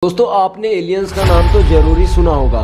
दोस्तों आपने एलियंस का नाम तो जरूरी सुना होगा।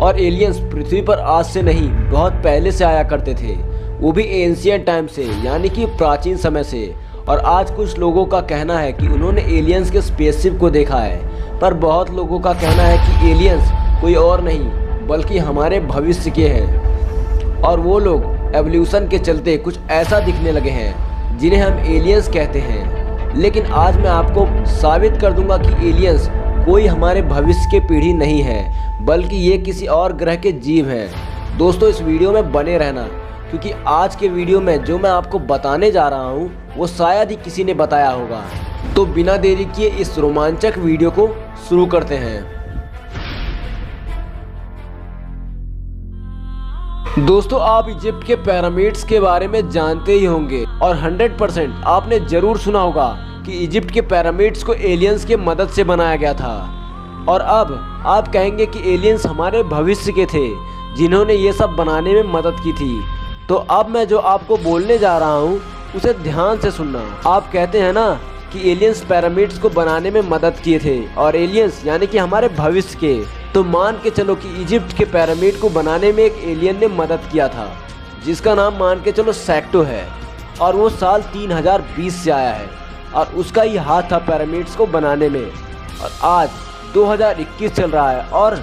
और एलियंस पृथ्वी पर आज से नहीं बहुत पहले से आया करते थे, वो भी एंशिएंट टाइम से, यानी कि प्राचीन समय से। और आज कुछ लोगों का कहना है कि उन्होंने एलियंस के स्पेसशिप को देखा है, पर बहुत लोगों का कहना है कि एलियंस कोई और नहीं बल्कि हमारे भविष्य के हैं। और वो लोग एवोल्यूशन के चलते कुछ ऐसा दिखने लगे हैं जिन्हें हम एलियंस कहते हैं। लेकिन आज मैं आपको साबित कर दूंगा कि एलियंस कोई हमारे भविष्य के पीढ़ी नहीं है, बल्कि ये किसी और ग्रह के जीव हैं। दोस्तों इस वीडियो में बने रहना, क्योंकि आज के वीडियो में जो मैं आपको बताने जा रहा हूँ वो शायद ही किसी ने बताया होगा। तो बिना देरी किए इस रोमांचक वीडियो को शुरू करते हैं। दोस्तों आप इजिप्ट के पिरामिड्स के बारे में जानते ही होंगे और 100% आपने जरूर सुना होगा कि इजिप्ट के पिरामिड्स को एलियंस के मदद से बनाया गया था। और अब आप कहेंगे कि एलियंस हमारे भविष्य के थे जिन्होंने ये सब बनाने में मदद की थी। तो अब मैं जो आपको बोलने जा रहा हूँ उसे ध्यान से सुनना। आप कहते हैं ना कि एलियंस पिरामिड्स को बनाने में मदद किए थे, और एलियंस यानी कि हमारे भविष्य के। तो मान के चलो कि इजिप्ट के पिरामिड को बनाने में एक एलियन ने मदद किया था, जिसका नाम मान के चलो सेक्टो है। और वो साल 3020 से आया है और उसका ही हाथ था पिरामिड्स को बनाने में। और आज 2021 चल रहा है और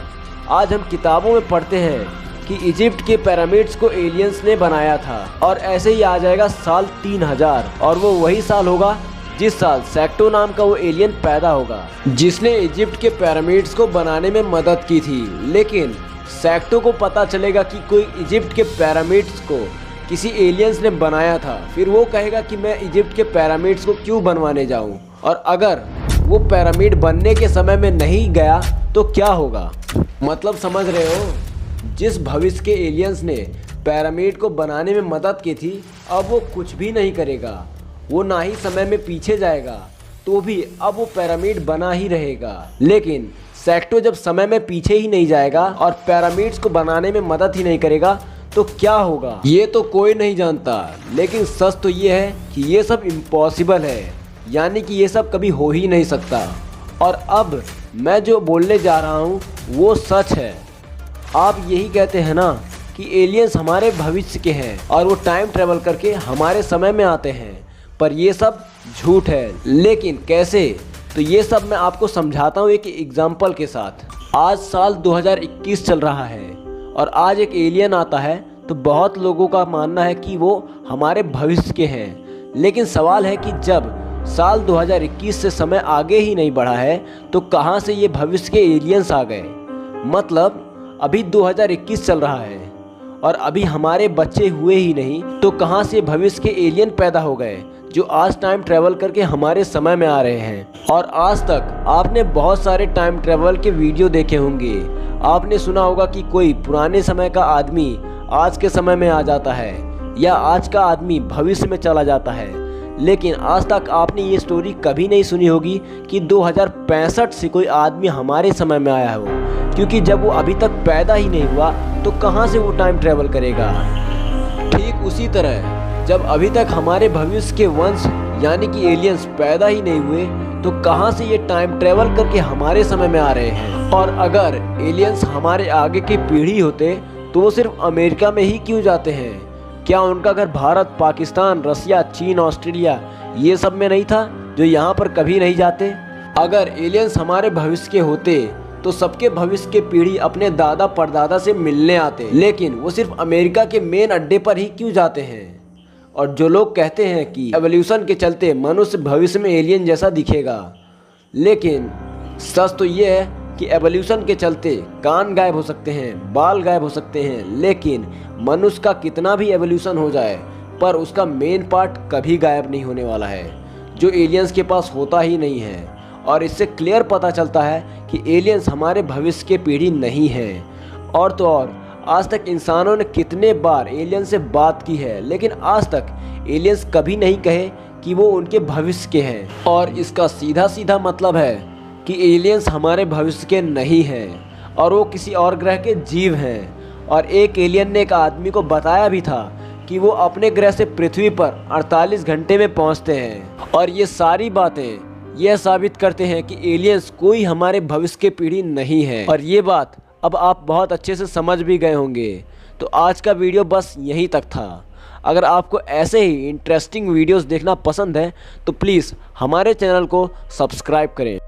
आज हम किताबों में पढ़ते हैं कि इजिप्ट के पिरामिड्स को एलियंस ने बनाया था। और ऐसे ही आ जाएगा साल 3000, और वो वही साल होगा जिस साल सेक्टो नाम का वो एलियन पैदा होगा, जिसने इजिप्ट के पिरामिड्स को बनाने में मदद की थी। लेकिन सेक्टो को पता चलेगा कि कोई इजिप्ट के पिरामिड्स को किसी एलियंस ने बनाया था, फिर वो कहेगा कि मैं इजिप्ट के पिरामिड्स को क्यों बनवाने जाऊं। और अगर वो पिरामिड बनने के समय में नहीं गया तो क्या होगा? मतलब समझ रहे हो? जिस भविष्य के एलियंस ने पिरामिड को बनाने में मदद की थी, अब वो कुछ भी नहीं करेगा, वो ना ही समय में पीछे जाएगा, तो भी अब वो पिरामिड बना ही रहेगा। लेकिन सेक्टो जब समय में पीछे ही नहीं जाएगा और पिरामिड्स को बनाने में मदद ही नहीं करेगा तो क्या होगा, ये तो कोई नहीं जानता। लेकिन सच तो ये है कि ये सब इम्पॉसिबल है, यानी कि ये सब कभी हो ही नहीं सकता। और अब मैं जो बोलने जा रहा हूँ वो सच है। आप यही कहते हैं ना कि एलियंस हमारे भविष्य के हैं और वो टाइम ट्रेवल करके हमारे समय में आते हैं, पर ये सब झूठ है। लेकिन कैसे? तो ये सब मैं आपको समझाता हूँ एक एग्जाम्पल के साथ। आज साल 2021 चल रहा है और आज एक एलियन आता है, तो बहुत लोगों का मानना है कि वो हमारे भविष्य के हैं। लेकिन सवाल है कि जब साल 2021 से समय आगे ही नहीं बढ़ा है तो कहाँ से ये भविष्य के एलियंस आ गए? मतलब अभी 2021 चल रहा है और अभी हमारे बच्चे हुए ही नहीं, तो कहाँ से भविष्य के एलियन पैदा हो गए जो आज टाइम ट्रेवल करके हमारे समय में आ रहे हैं। और आज तक आपने बहुत सारे टाइम ट्रेवल के वीडियो देखे होंगे। आपने सुना होगा कि कोई पुराने समय का आदमी आज के समय में आ जाता है या आज का आदमी भविष्य में चला जाता है। लेकिन आज तक आपने ये स्टोरी कभी नहीं सुनी होगी कि 2065 से कोई आदमी हमारे समय में आया हो, क्योंकि जब वो अभी तक पैदा ही नहीं हुआ तो कहाँ से वो टाइम ट्रेवल करेगा। ठीक उसी तरह जब अभी तक हमारे भविष्य के वंश यानी कि एलियंस पैदा ही नहीं हुए तो कहाँ से ये टाइम ट्रेवल करके हमारे समय में आ रहे हैं। और अगर एलियंस हमारे आगे की पीढ़ी होते तो वो सिर्फ अमेरिका में ही क्यों जाते हैं? क्या उनका घर भारत, पाकिस्तान, रसिया, चीन, ऑस्ट्रेलिया ये सब में नहीं था जो यहाँ पर कभी नहीं जाते? अगर एलियंस हमारे भविष्य के होते तो सबके भविष्य के पीढ़ी अपने दादा परदादा से मिलने आते, लेकिन वो सिर्फ अमेरिका के मेन अड्डे पर ही क्यों जाते हैं? और जो लोग कहते हैं कि एवोल्यूशन के चलते मनुष्य भविष्य में एलियन जैसा दिखेगा, लेकिन सच तो ये है कि एवोल्यूशन के चलते कान गायब हो सकते हैं, बाल गायब हो सकते हैं, लेकिन मनुष्य का कितना भी एवोल्यूशन हो जाए पर उसका मेन पार्ट कभी गायब नहीं होने वाला है, जो एलियंस के पास होता ही नहीं है। और इससे क्लियर पता चलता है कि एलियंस हमारे भविष्य के पीढ़ी नहीं है। और तो और आज तक इंसानों ने कितने बार एलियन से बात की है, लेकिन आज तक एलियंस कभी नहीं कहे कि वो उनके भविष्य के हैं। और इसका सीधा सीधा मतलब है कि एलियंस हमारे भविष्य के नहीं हैं और वो किसी और ग्रह के जीव हैं। और एक एलियन ने एक आदमी को बताया भी था कि वो अपने ग्रह से पृथ्वी पर 48 घंटे में पहुंचते हैं। और ये सारी बातें यह साबित करते हैं कि एलियंस कोई हमारे भविष्य की पीढ़ी नहीं है। और ये बात अब आप बहुत अच्छे से समझ भी गए होंगे। तो आज का वीडियो बस यहीं तक था। अगर आपको ऐसे ही इंटरेस्टिंग वीडियोस देखना पसंद है तो प्लीज़ हमारे चैनल को सब्सक्राइब करें।